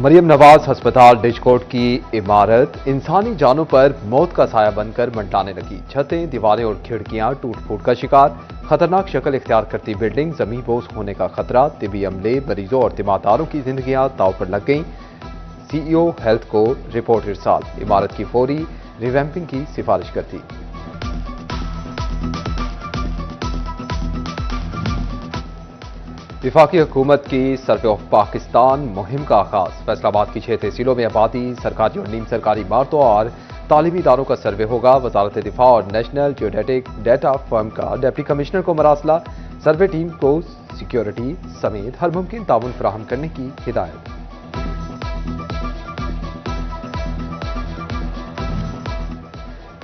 मरियम नवाज अस्पताल डिजकोट की इमारत इंसानी जानों पर मौत का साया बनकर मंडलाने लगी। छतें, दीवारें और खिड़कियां टूट फूट का शिकार। खतरनाक शक्ल इख्तियार करती बिल्डिंग, जमीन बोझ होने का खतरा। तिबी अमले, मरीजों और तीमारदारों की जिंदगियां दांव पर लग गईं। सीईओ हेल्थ को रिपोर्ट इरसाल, इमारत की फौरी रिवैम्पिंग की सिफारिश करती। विफाकी हुकूमत की सर्वे ऑफ पाकिस्तान मुहिम का आगाज। फैसलाबाद की 6 तहसीलों में आबादी, सरकारी और नीम सरकारी इमारतों और तालीमी इदारों का सर्वे होगा। वजारत दिफा और नेशनल जियोडेटिक डेटा फर्म का डिप्टी कमिश्नर को मरासला। सर्वे टीम को सिक्योरिटी समेत हर मुमकिन ताउन फराहम करने की हिदायत।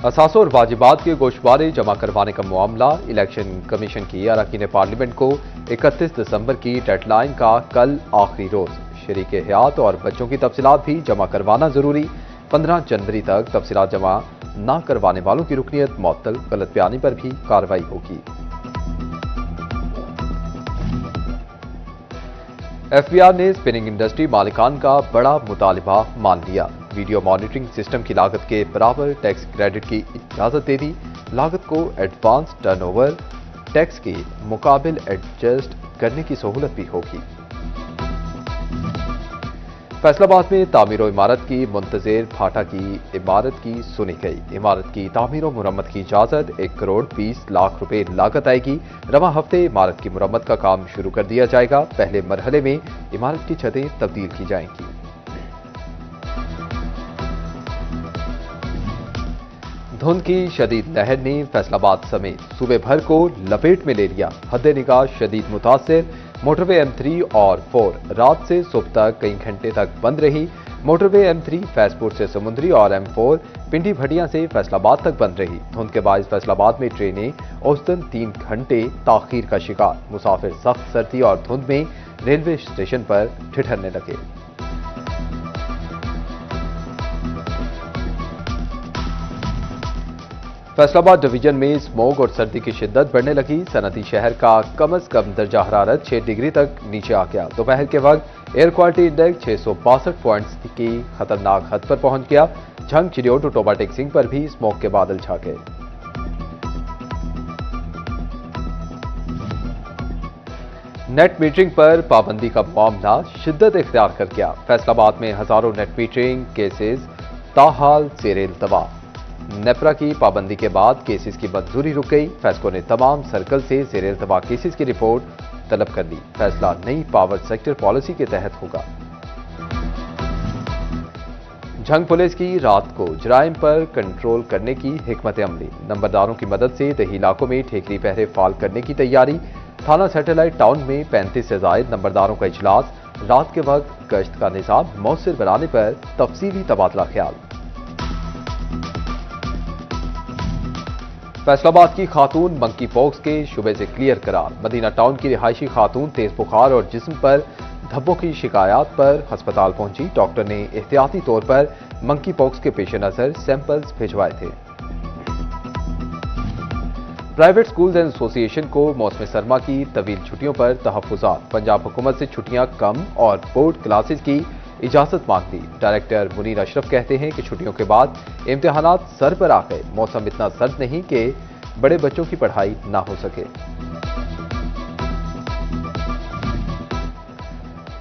असासों और वाजिबात के गोशवारे जमा करवाने का मामला। इलेक्शन कमीशन की अरकान पार्लियामेंट को 31 दिसंबर की डेडलाइन का कल आखिरी रोज। शरीक हयात और बच्चों की तफसीलात भी जमा करवाना जरूरी। 15 जनवरी तक तफसीलात जमा न करवाने वालों की रुकनियत मुअत्तल। गलत बयानी पर भी कार्रवाई होगी। एफबीआर ने स्पिनिंग इंडस्ट्री मालिकान का बड़ा मुतालिबा मान लिया। वीडियो मॉनिटरिंग सिस्टम की लागत के बराबर टैक्स क्रेडिट की इजाजत दे दी। लागत को एडवांस टर्नओवर टैक्स के मुकाबिल एडजस्ट करने की सहूलत भी होगी। फैसलाबाद में तामीर इमारत की मुंतजिर फाटा की इमारत की सुनी गई। इमारत की तामीर और मुरम्मत की इजाजत 1 करोड़ 20 लाख रुपए लागत आएगी। रवा हफ्ते इमारत की मुरम्मत का काम शुरू कर दिया जाएगा। पहले मरहले में इमारत की छतें तब्दील की जाएंगी। धुंध की शदीद लहर ने फैसलाबाद समेत सूबे भर को लपेट में ले लिया। हद निगाह शदीद मुतासिर। मोटरवे M3 और 4 रात से सुबह तक कई घंटे तक बंद रही। मोटरवे M3 फैजपुर से समुद्री और M4 पिंडी भटिया से फैसलाबाद तक बंद रही। धुंध के बायस फैसलाबाद में ट्रेनें औसतन 3 घंटे ताखीर का शिकार। मुसाफिर सख्त सर्दी और धुंध में रेलवे स्टेशन पर ठिठरने लगे। फैसलाबाद डिवीजन में स्मोग और सर्दी की शिद्दत बढ़ने लगी। सनती शहर का कम से कम दर्जा हरारत 6 डिग्री तक नीचे आ गया। दोपहर के वक्त एयर क्वालिटी इंडेक्स 662 पॉइंट्स की खतरनाक हद पर पहुंच गया। झंग, चिड़ियोट और टोबा टेक सिंह पर भी स्मोग के बादल छा गए। नेट मीटरिंग पर पाबंदी का मामला शिद्दत इख्तियार कर गया। फैसलाबाद में हजारों नेट मीटरिंग केसेस ताहाल जेर इल्तवा। नेपरा की पाबंदी के बाद केसेस की मंजूरी रुक गई। फैसको ने तमाम सर्कल से जेर इल्तवा केसेस की रिपोर्ट तलब कर ली। फैसला नई पावर सेक्टर पॉलिसी के तहत होगा। झंग पुलिस की रात को जराइम पर कंट्रोल करने की हिकमत अमली। नंबरदारों की मदद से दही इलाकों में ठेकरी पहरे फाल करने की तैयारी। थाना सैटेलाइट टाउन में 35 से जायद नंबरदारों का इजलास। रात के वक्त गश्त का निजाम मौसर बनाने पर तफसीली तबादला ख्याल। फैसलाबाद की खातून मंकी पॉक्स के शुबे से क्लियर करार। मदीना टाउन की रिहायशी खातून तेज बुखार और जिस्म पर धब्बों की शिकायत पर अस्पताल पहुंची। डॉक्टर ने एहतियाती तौर पर मंकी पॉक्स के पेश नजर सैंपल्स भिजवाए थे। प्राइवेट स्कूल्स एंड एसोसिएशन को मौसम सरमा की तवील छुट्टियों पर तहफ्फुजात। पंजाब हुकूमत से छुट्टियां कम और बोर्ड क्लासेस की इजाजत मांग दी। डायरेक्टर मुनीर अशरफ कहते हैं कि छुट्टियों के बाद इम्तिहानात सर पर आ गए। मौसम इतना सर्द नहीं कि बड़े बच्चों की पढ़ाई ना हो सके।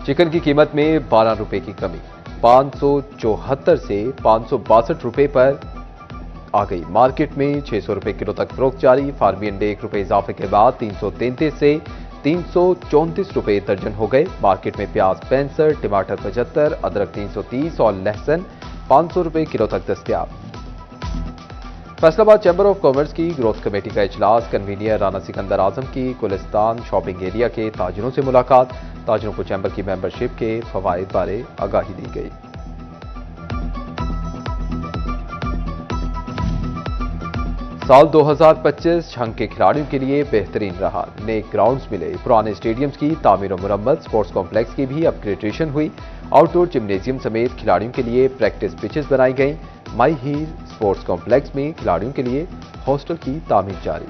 चिकन की कीमत में 12 रुपए की कमी, 574 से 562 रुपए पर आ गई। मार्केट में 600 रुपए किलो तक फरोख्त जारी। फार्मी अंडे 1 रुपए इजाफे के बाद 333 से 334 रुपए दर्जन हो गए। मार्केट में प्याज 65, टमाटर 75, अदरक 330 और लहसुन 500 रुपए किलो तक दस्तयाब। फैसलाबाद चैंबर ऑफ कॉमर्स की ग्रोथ कमेटी का इजलास। कन्वीनियर राना सिकंदर आजम की गुलिस्तान शॉपिंग एरिया के ताजिरों से मुलाकात। ताजिरों को चैंबर की मेंबरशिप के फवायद बारे आगाही दी गई। साल 2025 झंग के खिलाड़ियों के लिए बेहतरीन रहा। नए ग्राउंड्स मिले। पुराने स्टेडियम्स की तामीर और मुरम्मत। स्पोर्ट्स कॉम्प्लेक्स की भी अपग्रेडेशन हुई। आउटडोर जिम्नेजियम समेत खिलाड़ियों के लिए प्रैक्टिस पिचेस बनाई गई। माई हीर स्पोर्ट्स कॉम्प्लेक्स में खिलाड़ियों के लिए हॉस्टल की तामीर जारी।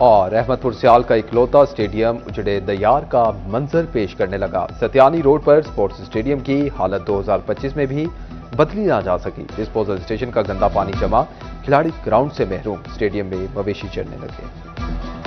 और अहमदपुर सियाल का इकलौता स्टेडियम उजड़े दयार का मंजर पेश करने लगा। सत्यानी रोड पर स्पोर्ट्स स्टेडियम की हालत 2025 में भी बदली ना जा सकी। डिस्पोजल स्टेशन का गंदा पानी जमा, खिलाड़ी ग्राउंड से महरूम, स्टेडियम में मवेशी चरने लगे।